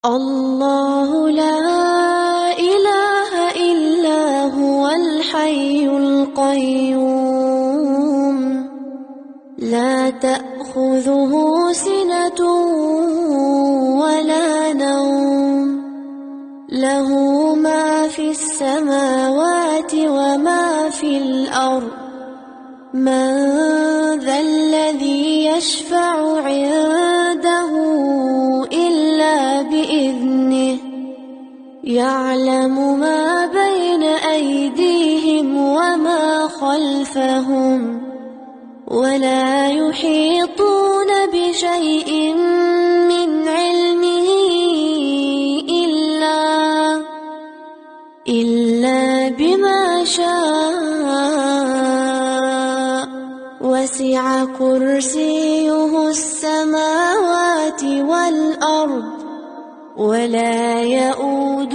الله لا إله إلا هو الحي القيوم لا تأخذه سنة ولا نوم له ما في السماوات وما في الأرض من ذا الذي يشفع عنده إلا بإذنه يعلم ما بين أيديهم وما خلفهم ولا يحيطون بشيء من علمه إلا بما شاء وسع كرسيه السماوات والأرض ولا يؤوده